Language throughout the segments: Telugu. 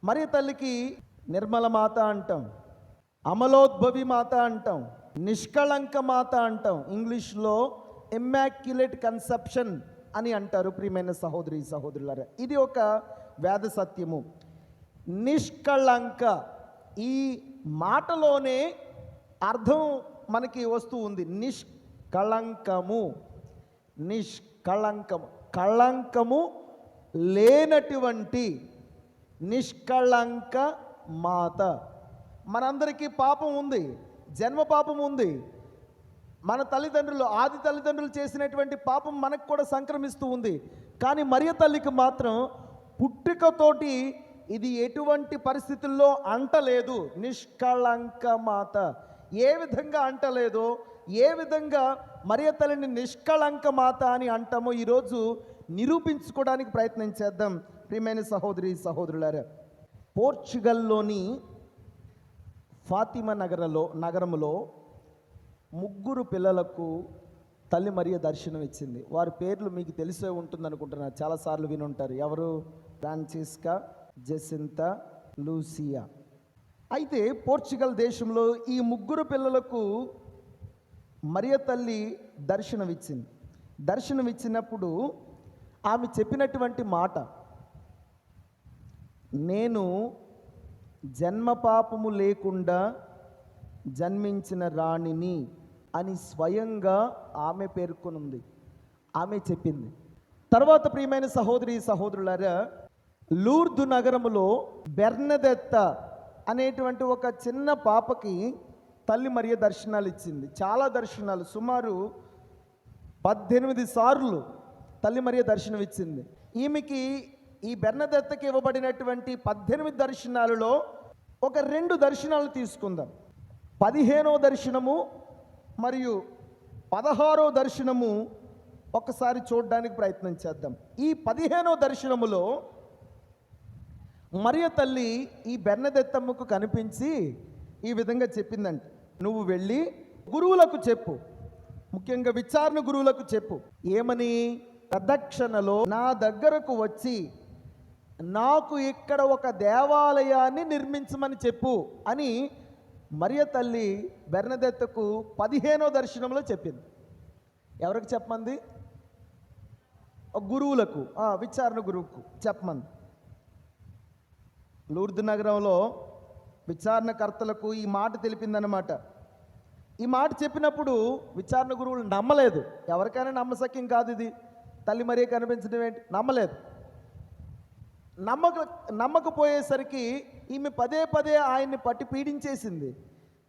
మరియ తల్లికి నిర్మల మాత అంటాం, అమలోద్భవి మాత అంటాం, నిష్కళంక మాత అంటాం. ఇంగ్లీష్లో ఇమ్మాక్యులేట్ కన్సెప్షన్ అని అంటారు. ప్రియమైన సహోదరి సహోదరులారా, ఇది ఒక వేద సత్యము. నిష్కళంక, ఈ మాటలోనే అర్థం మనకి వస్తూ ఉంది. నిష్కళంకము, నిష్కళంకము, కళంకము లేనటువంటి నిష్కళంక మాత. మనందరికీ పాపం ఉంది, జన్మ పాపం ఉంది. మన తల్లిదండ్రులు, ఆది తల్లిదండ్రులు చేసినటువంటి పాపం మనకు కూడా సంక్రమిస్తూ ఉంది. కానీ మరియ తల్లికి మాత్రం పుట్టుకతోటి ఇది ఎటువంటి పరిస్థితుల్లో అంటలేదు. నిష్కళంక మాత. ఏ విధంగా అంటలేదో, ఏ విధంగా మరియ తల్లిని నిష్కళంక మాత అని అంటామో ఈరోజు నిరూపించుకోవడానికి ప్రయత్నం చేద్దాం. ప్రియమైన సహోదరి సహోదరులారా, పోర్చుగల్లోని ఫాతిమా నగరములో 3 పిల్లలకు తల్లి మరియ దర్శనం ఇచ్చింది. వారి పేర్లు మీకు తెలిసే ఉంటుంది అనుకుంటున్నారు, చాలాసార్లు వినుంటారు. ఎవరు? Francesca, Jacinta, Lucia. అయితే పోర్చుగల్ దేశంలో ఈ 3 పిల్లలకు మరియ తల్లి దర్శనమిచ్చింది. దర్శనమిచ్చినప్పుడు ఆమె చెప్పినటువంటి మాట, నేను జన్మ పాపము లేకుండా జన్మించిన రాణిని అని స్వయంగా ఆమె పేర్కొనుంది, ఆమె చెప్పింది. తర్వాత ప్రియమైన సహోదరి సహోదరులారా, లూర్దు నగరములో బెర్నదెత్త అనేటువంటి ఒక చిన్న పాపకి తల్లి మరియ దర్శనాలు ఇచ్చింది. చాలా దర్శనాలు, సుమారు 18 సార్లు తల్లి మరియ దర్శనం ఇచ్చింది. ఈమెకి, ఈ బెర్నదెత్తకి ఇవ్వబడినటువంటి 18 దర్శనాలలో ఒక 2 దర్శనాలు తీసుకుందాం. 15వ దర్శనము మరియు 16వ దర్శనము ఒకసారి చూడడానికి ప్రయత్నం చేద్దాం. ఈ 15వ దర్శనములో మరియ తల్లి ఈ బెర్నదెత్తమ్మకు కనిపించి ఈ విధంగా చెప్పిందంట, నువ్వు వెళ్ళి గురువులకు చెప్పు, ముఖ్యంగా విచారణ గురువులకు చెప్పు. ఏమని? ప్రదక్షిణలో నా దగ్గరకు వచ్చి నాకు ఇక్కడ ఒక దేవాలయాన్ని నిర్మించమని చెప్పు అని మరియ తల్లి బెర్నదెత్తకు 15వ దర్శనంలో చెప్పింది. ఎవరికి చెప్పమంది? గురువులకు, విచారణ గురువుకు చెప్పమంది. లూర్దు నగరంలో విచారణకర్తలకు ఈ మాట తెలిపిందనమాట. ఈ మాట చెప్పినప్పుడు విచారణ గురువులు నమ్మలేదు. ఎవరికైనా నమ్మశక్యం కాదు ఇది, తల్లి మరియ కనిపించడం ఏంటి, నమ్మలేదు. నమ్మకపోయేసరికి ఈమె పదే పదే ఆయన్ని పట్టి పీడించేసింది,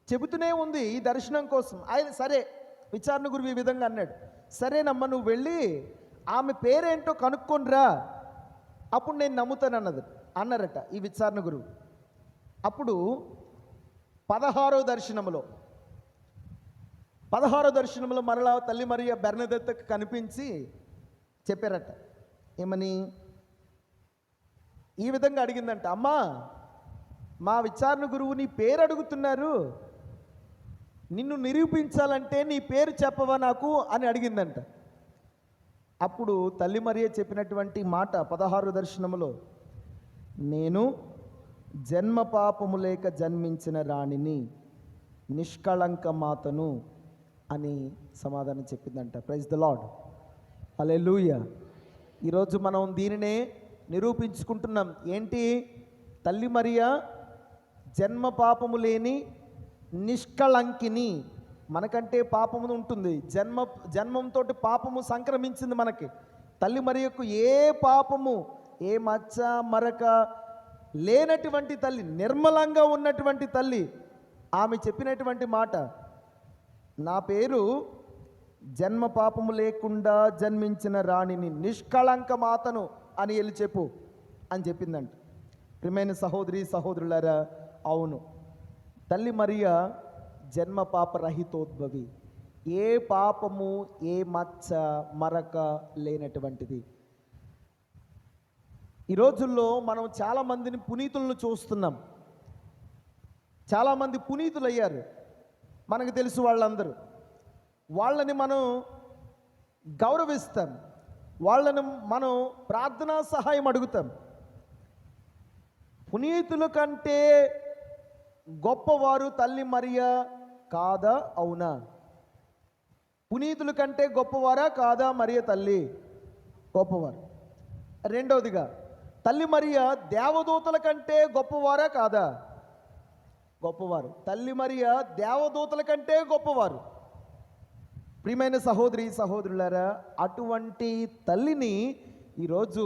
చెబుతూనే ఉంది ఈ దర్శనం కోసం. ఆయన సరే, విచారణ గురువు ఈ విధంగా అన్నాడు, సరేనమ్మ నువ్వు వెళ్ళి ఆమె పేరేంటో కనుక్కొనిరా, అప్పుడు నేను నమ్ముతాను అన్నారట ఈ విచారణ గురువు. అప్పుడు 16వ దర్శనంలో మరలా తల్లి మరియ బెర్నదెత్తకు కనిపించి చెప్పారట. ఏమని? ఈ విధంగా అడిగిందంట, అమ్మా మా విచారణ గురువు నీ పేరు అడుగుతున్నారు, నిన్ను నిరూపించాలంటే నీ పేరు చెప్పవా నాకు అని అడిగిందంట. అప్పుడు తల్లి మరియ చెప్పినటువంటి మాట 16వ దర్శనములో, నేను జన్మ పాపము లేక జన్మించిన రాణిని, నిష్కళంక మాతను అని సమాధానం చెప్పిందంట. ప్రైజ్ ద లార్డ్, హల్లెలూయా. ఈరోజు మనం దీనినే నిరూపించుకుంటున్నాం. ఏంటి? తల్లి మరియ జన్మ పాపము లేని నిష్కళంకిని. మనకంటే పాపము ఉంటుంది, జన్మంతో పాపము సంక్రమించింది మనకి. తల్లి మరియకు ఏ పాపము, ఏ మచ్చ మరక లేనటువంటి తల్లి, నిర్మలంగా ఉన్నటువంటి తల్లి. ఆమె చెప్పినటువంటి మాట, నా పేరు జన్మ పాపము లేకుండా జన్మించిన రాణిని, నిష్కళంక మాతను అని వెళ్ళి చెప్పు అని చెప్పిందంట. ప్రియమైన సహోదరి సహోదరులారా, అవును, తల్లి మరియ జన్మ పాప రహితోద్భవి, ఏ పాపము ఏ మచ్చ మరక లేనటువంటిది. ఈ రోజుల్లో మనం చాలామందిని పునీతులను చూస్తున్నాం. చాలామంది పునీతులయ్యారు, మనకు తెలుసు. వాళ్ళని మనం గౌరవిస్తాం, వాళ్ళని మనం ప్రార్థనా సహాయం అడుగుతాం. పునీతుల కంటే గొప్పవారు తల్లి మరియ కాదా? అవునా? పునీతుల కంటే గొప్పవారా కాదా మరియ తల్లి? గొప్పవారు. రెండవదిగా, తల్లి మరియ దేవదూతల కంటే గొప్పవారా కాదా? గొప్పవారు. తల్లి మరియ దేవదూతల కంటే గొప్పవారు. ప్రియమైన సహోదరి సహోదరులారా, అటువంటి తల్లిని ఈరోజు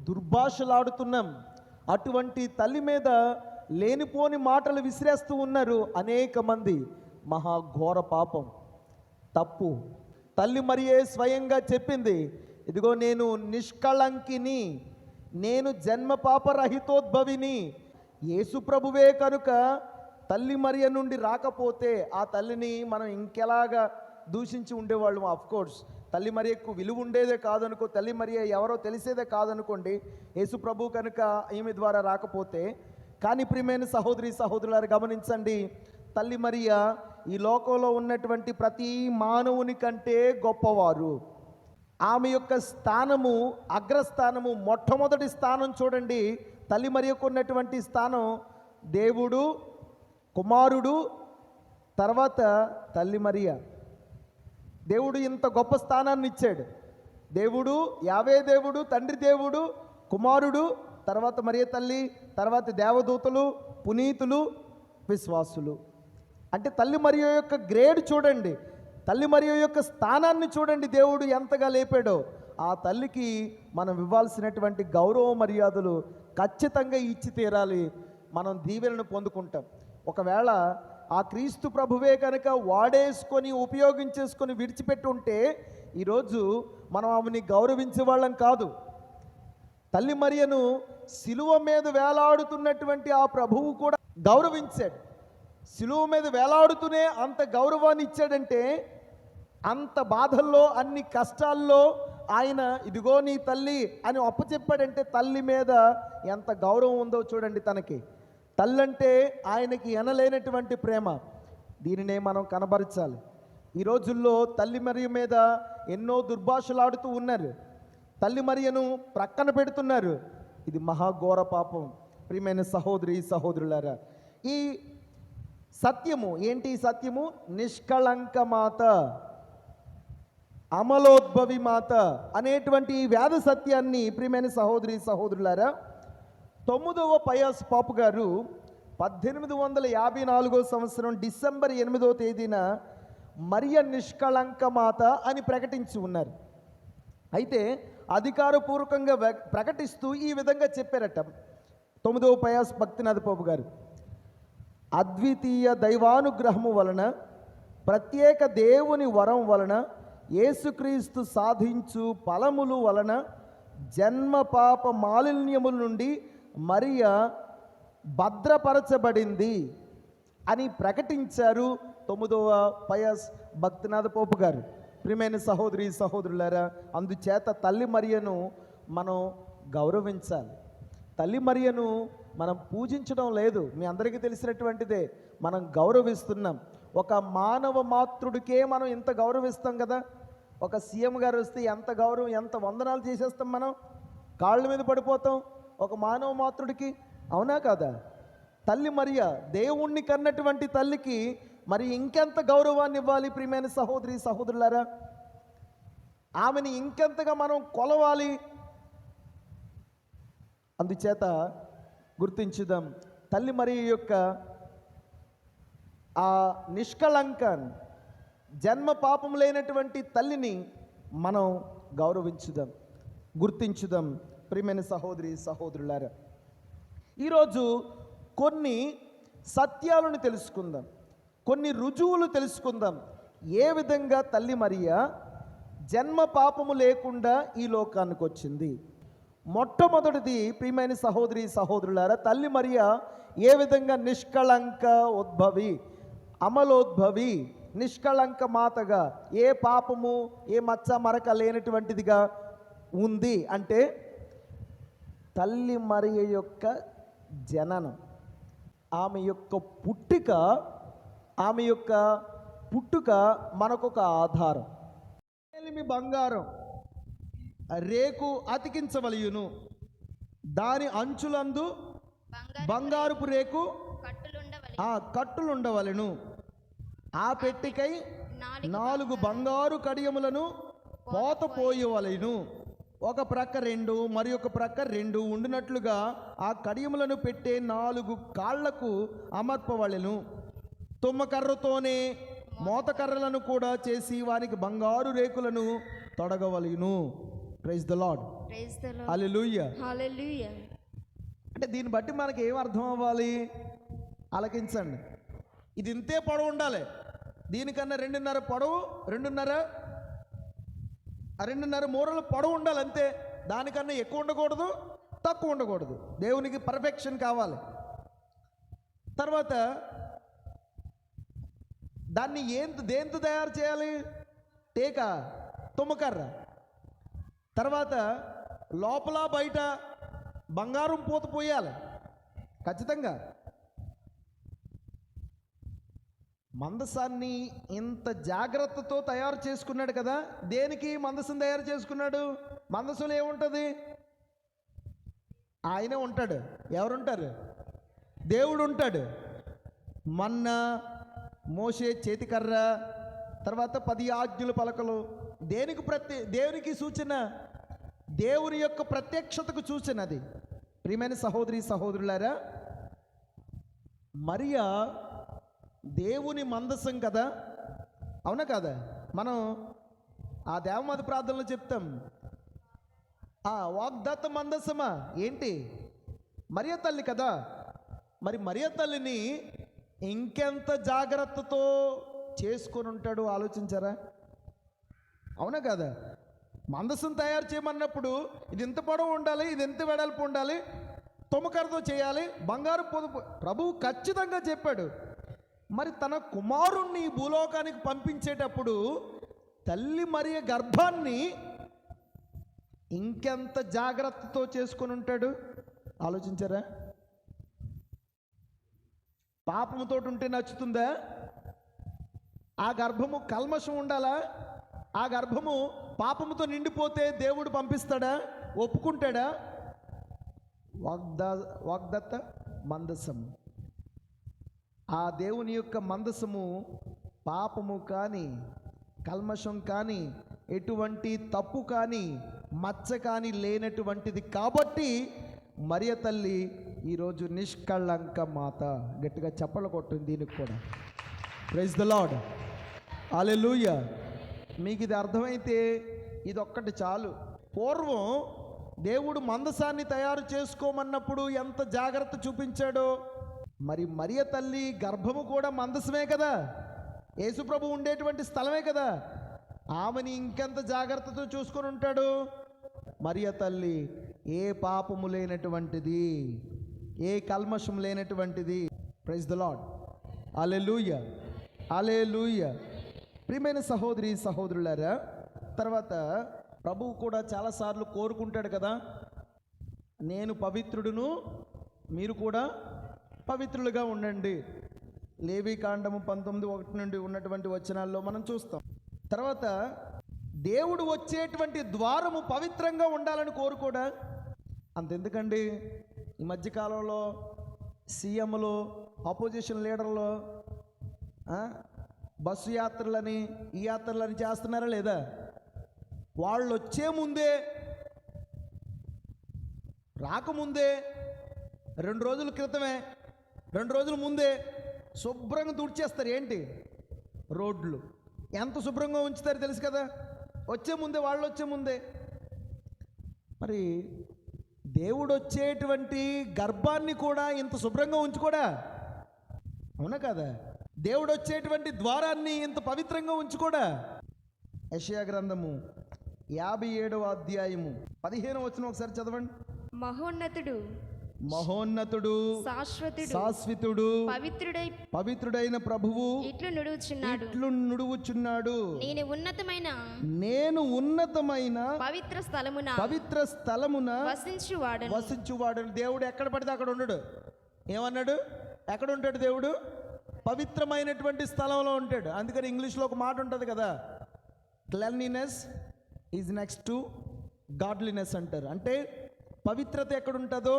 దుర్భాషలాడుతున్నాం. అటువంటి తల్లి మీద లేనిపోని మాటలు విసిరేస్తూ ఉన్నారు అనేక మంది. మహాఘోర పాపం, తప్పు. తల్లి మరియే స్వయంగా చెప్పింది, ఇదిగో నేను నిష్కళంకిని, నేను జన్మ పాపరహితోద్భవిని. యేసు ప్రభువే కనుక తల్లి మరియ నుండి రాకపోతే ఆ తల్లిని మనం ఇంకెలాగా దూషించి ఉండేవాళ్ళం. కోర్స్ తల్లి మరియకు విలువ ఉండేదే కాదనుకో, తల్లి మరియ ఎవరో తెలిసేదే కాదనుకోండి, యేసు ప్రభు కనుక ఈమె ద్వారా రాకపోతే. కానీ ప్రియమైన సహోదరి సహోదరులారు గమనించండి, తల్లి మరియ ఈ లోకంలో ఉన్నటువంటి ప్రతి మానవుని కంటే గొప్పవారు. ఆమె యొక్క స్థానము, అగ్రస్థానము, మొట్టమొదటి స్థానం చూడండి. తల్లి మరియకు ఉన్నటువంటి స్థానం దేవుడు, కుమారుడు, తర్వాత తల్లి మరియ. దేవుడు ఇంత గొప్ప స్థానాన్ని ఇచ్చాడు. దేవుడు, యావే దేవుడు, తండ్రి దేవుడు, కుమారుడు, తర్వాత మరియ తల్లి, తర్వాత దేవదూతలు, పునీతులు, విశ్వాసులు. అంటే తల్లి మరియ యొక్క గ్రేడ్ చూడండి, తల్లి మరియ యొక్క స్థానాన్ని చూడండి, దేవుడు ఎంతగా లేపాడో. ఆ తల్లికి మనం ఇవ్వాల్సినటువంటి గౌరవ మర్యాదలు ఖచ్చితంగా ఇచ్చి తీరాలి. మనం దీవెనను పొందుకుంటాం. ఒకవేళ ఆ క్రీస్తు ప్రభువే కనుక వాడేసుకొని ఉపయోగించేసుకొని విడిచిపెట్టి ఉంటే ఈరోజు మనం ఆమెని గౌరవించే వాళ్ళం కాదు. తల్లి మరియను సిలువ మీద వేలాడుతున్నటువంటి ఆ ప్రభువు కూడా గౌరవించాడు. సిలువ మీద వేలాడుతూనే అంత గౌరవాన్ని ఇచ్చాడంటే, అంత బాధల్లో, అన్ని కష్టాల్లో ఆయన ఇదిగో నీ తల్లి అని అప్పచెప్పాడంటే తల్లి మీద ఎంత గౌరవం ఉందో చూడండి. తనకి తల్లంటే ఆయనకి ఎనలేనటువంటి ప్రేమ. దీనినే మనం కనబరచాలి. ఈ రోజుల్లో తల్లి మరియ మీద ఎన్నో దుర్భాషలాడుతూ ఉన్నారు. తల్లి మరియను ప్రక్కన పెడుతున్నారు. ఇది మహాఘోర పాపం. ప్రియమైన సహోదరి సహోదరులారా, ఈ సత్యము ఏంటి? సత్యము నిష్కళంక మాత, అమలోద్భవి మాత అనేటువంటి ఈ వేద సత్యాన్ని ప్రియమైన సహోదరి సహోదరులారా, 9వ పయాస్ పాపు గారు 1854 సంవత్సరం డిసెంబర్ 8వ తేదీన మరియ నిష్కళంక మాత అని ప్రకటించి ఉన్నారు. అయితే అధికారపూర్వకంగా ప్రకటిస్తూ ఈ విధంగా చెప్పారట 9వ పయాస్ భక్తినాథ పాపు గారు. అద్వితీయ దైవానుగ్రహము వలన, ప్రత్యేక దేవుని వరం వలన, యేసుక్రీస్తు సాధించు ఫలములు వలన, జన్మ పాప మాలిన్యముల నుండి మరియ భద్రపరచబడింది అని ప్రకటించారు 9వ పయాస్ భక్తినాథ పోపు గారు. ప్రియమైన సహోదరి సహోదరులారా, అందుచేత తల్లి మరియను మనం గౌరవించాలి. తల్లి మరియను మనం పూజించడం లేదు, మీ అందరికీ తెలిసినటువంటిదే. మనం గౌరవిస్తున్నాం. ఒక మానవ మాతృడికే మనం ఇంత గౌరవిస్తాం కదా. ఒక సీఎం గారు వస్తే ఎంత గౌరవం, ఎంత వందనాలు చేసేస్తాం, మనం కాళ్ళ మీద పడిపోతాం ఒక మానవ మాతృడికి, అవునా కాదా? తల్లి మరియ దేవుణ్ణి కన్నటువంటి తల్లికి మరి ఇంకెంత గౌరవాన్ని ఇవ్వాలి ప్రియమైన సహోదరి సహోదరులారా. ఆమెని ఇంకెంతగా మనం కొలవాలి. అందుచేత గుర్తించుదాం, తల్లి మరియ యొక్క ఆ నిష్కళంకాన్ని, జన్మ పాపం లేనటువంటి తల్లిని మనం గౌరవించుదాం, గుర్తించుదాం. ప్రియమైన సహోదరి సహోదరులారా, ఈరోజు కొన్ని సత్యాలను తెలుసుకుందాం, కొన్ని రుజువులు తెలుసుకుందాం. ఏ విధంగా తల్లి మరియ జన్మ పాపము లేకుండా ఈ లోకానికి వచ్చింది. మొట్టమొదటిది ప్రియమైన సహోదరి సహోదరులారా, తల్లి మరియ ఏ విధంగా నిష్కళంక ఉద్భవి, అమలోద్భవి, నిష్కళంక మాతగా, ఏ పాపము ఏ మచ్చ మరక లేనటువంటిదిగా ఉంది అంటే, తల్లి మరియ యొక్క జననం, ఆమె యొక్క పుట్టుక మనకొక ఆధారం. మేలిమి బంగారం రేకు అతికించవలయును, దాని అంచులందు బంగారుపు రేకు కట్టులుండవలెను. ఆ పెట్టికై 4 బంగారు కడియములను పోత పోయవలెను. ఒక ప్రక్క 2 మరి ఒక ప్రక్క 2 ఉండినట్లుగా ఆ కడియములను పెట్టే 4 కాళ్లకు అమర్పవలెను. తుమ్మకర్రతోనే మోతకర్రలను కూడా చేసి వారికి బంగారు రేకులను తొడగవలెను. Praise the Lord. హల్లెలూయా. అంటే దీన్ని బట్టి మనకి ఏం అర్థం అవ్వాలి? ఆలకించండి. ఇది ఇంతే పొడవు ఉండాలి. దీనికన్నా 2.5 పొడవు, 2.5 మూరలు పొడవు ఉండాలి అంతే. దానికన్నా ఎక్కువ ఉండకూడదు, తక్కువ ఉండకూడదు. దేవునికి పర్ఫెక్షన్ కావాలి. తర్వాత దాన్ని దేంతో తయారు చేయాలి? టేక, తుమ్మకర్ర. తర్వాత లోపల బయట బంగారం పూత పోయాలి ఖచ్చితంగా. మందసాన్ని ఇంత జాగ్రత్తతో తయారు చేసుకున్నాడు కదా. దేనికి మందసం తయారు చేసుకున్నాడు? మందసంలో ఏముంటుంది? ఆయనే ఉంటాడు. ఎవరుంటారు? దేవుడు ఉంటాడు. మన్నా, మోషే చేతికర్ర, తర్వాత 10 ఆజ్ఞల పలకలు. దేవునికి సూచన, దేవుని యొక్క ప్రత్యక్షతకు సూచన అది. ప్రియమైన సహోదరి సహోదరులారా, మరియా దేవుని మందసం కదా, అవునా కదా? మనం ఆ దేవమాత ప్రార్థనలో చెప్తాం, వాగ్దత్త మందసమా ఏంటి? మరియ తల్లి కదా. మరి మరియ తల్లిని ఇంకెంత జాగ్రత్తతో చేసుకొని ఉంటాడు ఆలోచించారా? అవునా కదా? మందసం తయారు చేయమన్నప్పుడు ఇది ఎంత పొడవు ఉండాలి, ఇది ఎంత వెడల్పు ఉండాలి, తుమ్మకరతో చేయాలి, బంగారు పొదుపు ప్రభువు ఖచ్చితంగా చెప్పాడు. మరి తన కుమారుణ్ణి భూలోకానికి పంపించేటప్పుడు తల్లి మరియ గర్భాన్ని ఇంకెంత జాగ్రత్తతో చేసుకొని ఉంటాడు ఆలోచించారా? పాపముతో ఉంటే నచ్చుతుందా? ఆ గర్భము కల్మషం ఉండాలా? ఆ గర్భము పాపముతో నిండిపోతే దేవుడు పంపిస్తాడా? ఒప్పుకుంటాడా? వాగ్దత్త మందసము, ఆ దేవుని యొక్క మందసము పాపము కానీ, కల్మషం కానీ, ఎటువంటి తప్పు కానీ, మచ్చ కానీ లేనటువంటిది కాబట్టి మరియ తల్లి ఈరోజు నిష్కళంక మాత. గట్టిగా చప్పలు కొట్టింది దీనికి కూడా. Praise the Lord. హల్లెలూయా. మీకు ఇది అర్థమైతే ఇదొక్కటి చాలు. పూర్వం దేవుడు మందసాన్ని తయారు చేసుకోమన్నప్పుడు ఎంత జాగ్రత్త చూపించాడో, మరి మరియ తల్లి గర్భము కూడా మందసమే కదా, యేసుప్రభు ఉండేటువంటి స్థలమే కదా. ఆమెని ఇంకెంత జాగ్రత్తతో చూసుకొని ఉంటాడు. మరియ తల్లి ఏ పాపము లేనటువంటిది, ఏ కల్మషం లేనటువంటిది. Praise the Lord. Hallelujah. Hallelujah. ప్రియమైన సహోదరి సహోదరులారా, తర్వాత ప్రభువు కూడా చాలాసార్లు కోరుకుంటాడు కదా, నేను పవిత్రుడును మీరు కూడా పవిత్రులుగా ఉండండి. లేవీకాండము 19:1 నుండి ఉన్నటువంటి వచనాల్లో మనం చూస్తాం. తర్వాత దేవుడు వచ్చేటువంటి ద్వారము పవిత్రంగా ఉండాలని కోరుకోడా? అంతెందుకండి, ఈ మధ్యకాలంలో సీఎంలు, ఆపోజిషన్ లీడర్లు బస్సు యాత్రలని, ఈ యాత్రలని చేస్తున్నారా లేదా? వాళ్ళు వచ్చే ముందే, రాకముందే, 2 రోజుల క్రితమే, 2 రోజుల ముందే శుభ్రంగా తుడిచేస్తారు. ఏంటి? రోడ్లు ఎంత శుభ్రంగా ఉంచుతారు తెలుసు కదా. వచ్చే ముందే, వాళ్ళు వచ్చే ముందే. మరి దేవుడు వచ్చేటువంటి గర్భాన్ని కూడా ఇంత శుభ్రంగా ఉంచుకోడా? అవునా కదా? దేవుడు వచ్చేటువంటి ద్వారాన్ని ఇంత పవిత్రంగా ఉంచుకోడా? యెషయా గ్రంథము 57వ అధ్యాయము 15వ వచనం ఒకసారి చదవండి. మహోన్నతుడు శాశ్వతుడు పవిత్రుడైన ప్రభువు ఇట్లు నుడువుచున్నాడు, నేను ఉన్నతమైన పవిత్ర స్థలమున వసించువాడు. దేవుడు ఎక్కడ పడితే అక్కడ ఉండడు. ఏమన్నాడు? ఎక్కడ ఉంటాడు దేవుడు? పవిత్రమైనటువంటి స్థలంలో ఉంటాడు. అందుకని ఇంగ్లీష్లో ఒక మాట ఉంటుంది కదా, cleanliness is next to godliness అంటారు. అంటే పవిత్రత ఎక్కడ ఉంటుందో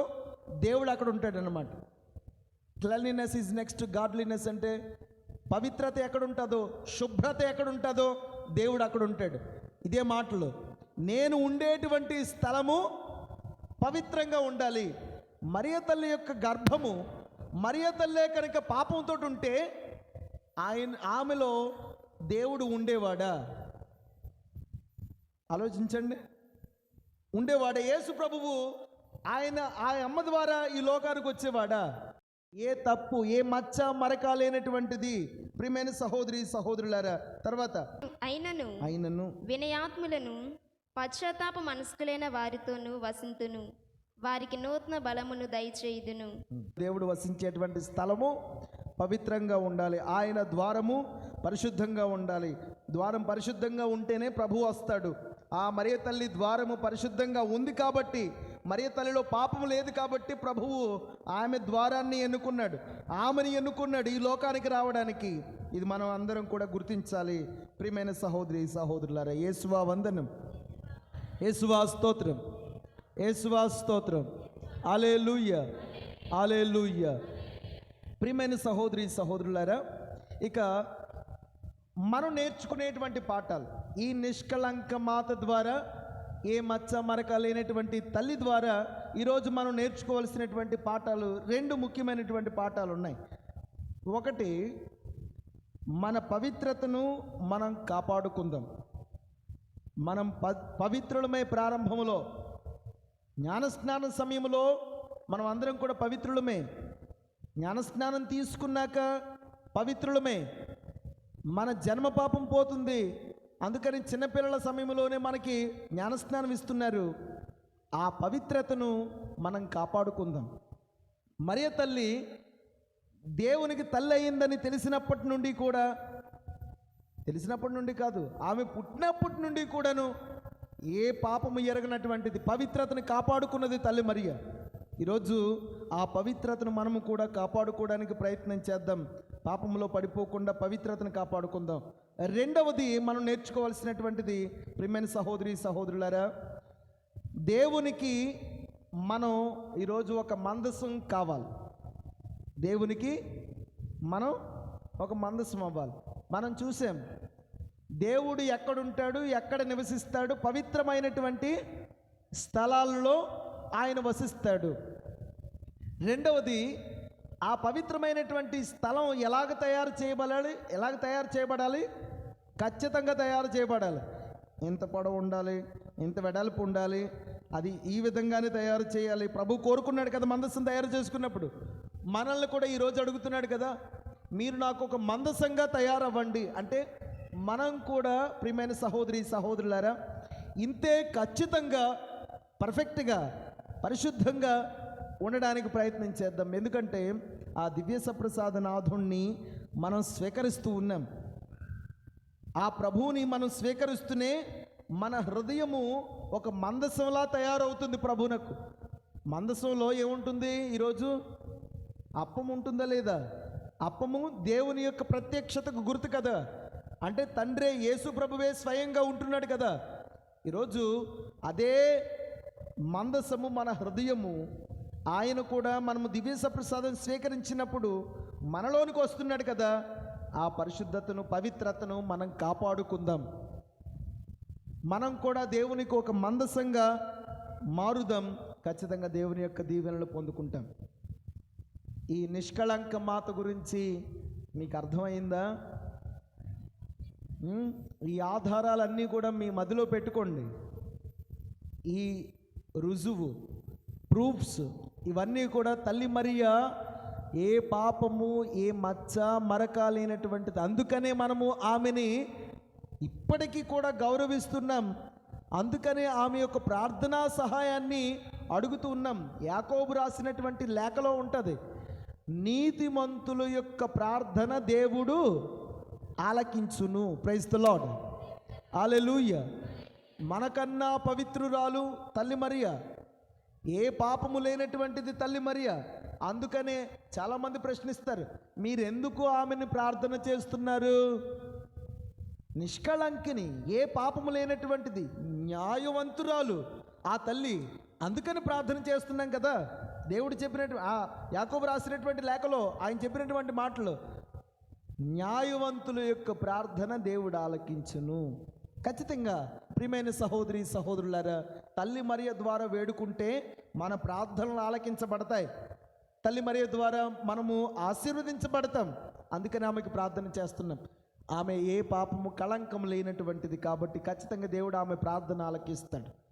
దేవుడు అక్కడ ఉంటాడనమాట. క్లెన్లీనెస్ ఈజ్ నెక్స్ట్ గాడ్లీనెస్ అంటే పవిత్రత ఎక్కడ ఉంటుందో, శుభ్రత ఎక్కడ ఉంటుందో దేవుడు అక్కడ ఉంటాడు. ఇదే మాటలు, నేను ఉండేటువంటి స్థలము పవిత్రంగా ఉండాలి. మరియ తల్లి యొక్క గర్భము, మరియ తల్లే కనుక పాపంతో ఉంటే ఆమెలో దేవుడు ఉండేవాడా? ఆలోచించండి. ఉండేవాడా? యేసు ప్రభువు ఆయన ఆ అమ్మ ద్వారా ఈ లోకానికి వచ్చేవాడా? ఏ తప్పు, ఏ మచ్చ మరక లేనటువంటిది. ప్రియమైన సహోదరి సహోదరులారా, తర్వాత అయినను వినయాత్ములను పశ్చాత్తాప మనస్కులైన వారితోనూ వసింతును, వారికి నూతన బలమును దయచేయుదును. దేవుడు వసించేటువంటి స్థలము పవిత్రంగా ఉండాలి. ఆయన ద్వారము పరిశుద్ధంగా ఉండాలి. ద్వారం పరిశుద్ధంగా ఉంటేనే ప్రభువు వస్తాడు. ఆ మరియ తల్లి ద్వారము పరిశుద్ధంగా ఉంది కాబట్టి, మరియ తల్లిలో పాపము లేదు కాబట్టి ప్రభువు ఆమె ద్వారాన్ని ఎన్నుకున్నాడు, ఆమెను ఎన్నుకున్నాడు ఈ లోకానికి రావడానికి. ఇది మనం అందరం కూడా గుర్తించాలి. ప్రియమైన సహోదరి సహోదరులారా, యేసువా వందనం, యేసువా స్తోత్రం, యేసువా స్తోత్రం. హల్లెలూయా, హల్లెలూయా. ప్రియమైన సహోదరి సహోదరులారా, ఇక మనం నేర్చుకునేటువంటి పాఠాలు ఈ నిష్కళంక మాత ద్వారా, ఏ మచ్చ మరక లేనటువంటి తల్లి ద్వారా ఈరోజు మనం నేర్చుకోవాల్సినటువంటి పాఠాలు, రెండు ముఖ్యమైనటువంటి పాఠాలు ఉన్నాయి. ఒకటి, మన పవిత్రతను మనం కాపాడుకుందాం. మనం పవిత్రులమై ప్రారంభంలో జ్ఞానస్నానం సమయంలో మనం అందరం కూడా పవిత్రులమే. జ్ఞానస్నానం తీసుకున్నాక పవిత్రులమే. మన జన్మ పాపం పోతుంది. అందుకని చిన్నపిల్లల సమయంలోనే మనకి జ్ఞానస్నానం ఇస్తున్నారు. ఆ పవిత్రతను మనం కాపాడుకుందాం. మరియ తల్లి దేవునికి తల్లి అయిందని తెలిసినప్పటి నుండి కూడా, తెలిసినప్పటి నుండి కాదు, ఆమె పుట్టినప్పటి నుండి కూడాను ఏ పాపము ఎరగనటువంటిది పవిత్రతను కాపాడుకున్నది తల్లి మరియ. ఈరోజు ఆ పవిత్రతను మనము కూడా కాపాడుకోవడానికి ప్రయత్నం చేద్దాం. పాపంలో పడిపోకుండా పవిత్రతను కాపాడుకుందాం. రెండవది మనం నేర్చుకోవాల్సినటువంటిది, ప్రియమైన సహోదరి సహోదరులారా, దేవునికి మనం ఈరోజు ఒక మందసం కావాలి. దేవునికి మనం ఒక మందసం అవ్వాలి. మనం చూసాం దేవుడు ఎక్కడుంటాడు, ఎక్కడ నివసిస్తాడు, పవిత్రమైనటువంటి స్థలాల్లో ఆయన వసిస్తాడు. రెండవది, ఆ పవిత్రమైనటువంటి స్థలం ఎలాగ తయారు చేయబడాలి? ఖచ్చితంగా తయారు చేయబడాలి. ఇంత పొడవు ఉండాలి, ఇంత వెడల్పు ఉండాలి, అది ఈ విధంగానే తయారు చేయాలి. ప్రభు కోరుకున్నాడు కదా మందసం తయారు చేసుకున్నప్పుడు. మనల్ని కూడా ఈరోజు అడుగుతున్నాడు కదా, మీరు నాకు ఒక మందసంగా తయారవ్వండి అంటే, మనం కూడా ప్రియమైన సహోదరి సహోదరులారా ఇంతే ఖచ్చితంగా, పర్ఫెక్ట్గా, పరిశుద్ధంగా ఉండడానికి ప్రయత్నం చేద్దాం. ఎందుకంటే ఆ దివ్య సప్రసాద నాథుణ్ణి మనం స్వీకరిస్తూ ఉన్నాం. ఆ ప్రభువుని మనం స్వీకరిస్తూనే మన హృదయము ఒక మందసంలా తయారవుతుంది ప్రభువునకు. మందసంలో ఏముంటుంది? ఈరోజు అప్పం ఉంటుందా లేదా? అప్పము దేవుని యొక్క ప్రత్యక్షతకు గుర్తు కదా. అంటే తండ్రే, యేసు ప్రభువే స్వయంగా ఉంటున్నాడు కదా. ఈరోజు అదే మందసము మన హృదయము. ఆయన కూడా మనము దివ్య సప్రసాదం స్వీకరించినప్పుడు మనలోనికి వస్తున్నాడు కదా. ఆ పరిశుద్ధతను, పవిత్రతను మనం కాపాడుకుందాం. మనం కూడా దేవునికి ఒక మందసంగా మారుదాం. ఖచ్చితంగా దేవుని యొక్క దీవెనలు పొందుకుంటాం. ఈ నిష్కళంక మాత గురించి మీకు అర్థమైందా? ఈ ఆధారాలన్నీ కూడా మీ మదిలో పెట్టుకోండి. ఈ రుజువు, ప్రూఫ్స్ ఇవన్నీ కూడా తల్లి మరియ ఏ పాపము, ఏ మచ్చ మరక లేనటువంటిది. అందుకనే మనము ఆమెని ఇప్పటికీ కూడా గౌరవిస్తున్నాం. అందుకనే ఆమె యొక్క ప్రార్థనా సహాయాన్ని అడుగుతూ ఉన్నాం. యాకోబు రాసినటువంటి లేఖలో ఉంటుంది, నీతిమంతుల యొక్క ప్రార్థన దేవుడు ఆలకించును. ప్రైజ్ ది లార్డ్, హల్లెలూయా. మనకన్నా పవిత్రురాలు తల్లి మరియ, ఏ పాపము లేనటువంటిది తల్లి మరియ. అందుకనే చాలామంది ప్రశ్నిస్తారు, మీరెందుకు ఆమెను ప్రార్థన చేస్తున్నారు? నిష్కళంకిని, ఏ పాపము లేనటువంటిది, న్యాయవంతురాలు ఆ తల్లి. అందుకని ప్రార్థన చేస్తున్నాం కదా. దేవుడు చెప్పినట్టు యాకోబు రాసినటువంటి లేఖలో ఆయన చెప్పినటువంటి మాటలు, న్యాయవంతుల యొక్క ప్రార్థన దేవుడు ఆలకించును. ఖచ్చితంగా ప్రియమైన సహోదరి సహోదరులారా, తల్లి మరియ ద్వారా వేడుకుంటే మన ప్రార్థనలు ఆలకించబడతాయి. తల్లి మరియ ద్వారా మనము ఆశీర్వదించబడతాం. అందుకని ఆమెకు ప్రార్థన చేస్తున్నాం. ఆమె ఏ పాపము కళంకం లేనటువంటిది కాబట్టి ఖచ్చితంగా దేవుడు ఆమె ప్రార్థన ఆలకిస్తాడు.